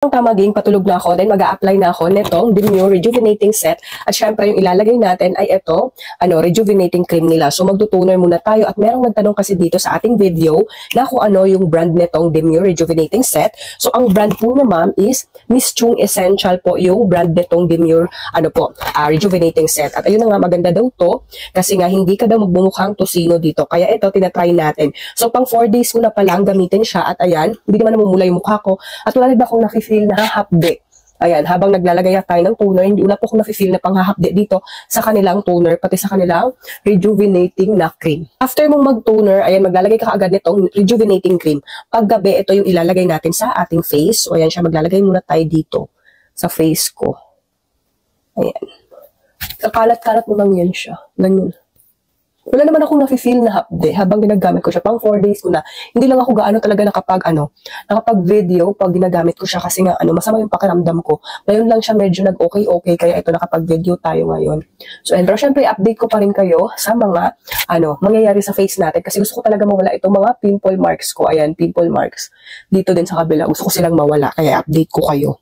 Ang tamaging patulog na ako, then mag-a-apply na ako nitong Demure Rejuvenating Set. At syempre, yung ilalagay natin ay ito, rejuvenating cream nila. So, magtutuner muna tayo. At merong nagtanong kasi dito sa ating video na kung ano yung brand nitong Demure Rejuvenating Set. So, ang brand po na ma'am is Miss Chung Essential po yung brand nitong Demure, Rejuvenating Set. At ayun na nga, maganda daw to kasi nga hindi ka daw magbumukhang tosino dito. Kaya ito, tinatry natin. So, pang 4 days ko na palang gamitin siya. At ayan, hindi naman namumula yung mukha ko. At wala rin akong nafe-feel na hahapde. Ayan, habang naglalagay tayo ng toner, hindi wala po akong nafe-feel na panghahapde dito sa kanilang toner, pati sa kanilang rejuvenating na cream. After mong mag-toner, ayan, maglalagay ka kaagad nitong rejuvenating cream. Pag gabi, ito yung ilalagay natin sa ating face. So, ayan siya, maglalagay muna tayo dito sa face ko. Ayan. Kakalat-kalat naman yan siya. Ganyan. Wala naman akong nafe-feel na hapde habang ginagamit ko siya. Pang 4 days ko na. Hindi lang ako gaano talaga nakapag-video pag ginagamit ko siya kasi nga masama yung pakiramdam ko. Ngayon lang siya medyo nag-okay-okay kaya ito nakapag-video tayo ngayon. So, and pero syempre update ko pa rin kayo sa mga mangyayari sa face natin kasi gusto ko talaga mawala itong mga pimple marks ko. Ayan, pimple marks. Dito din sa kabila. Gusto ko silang mawala kaya update ko kayo.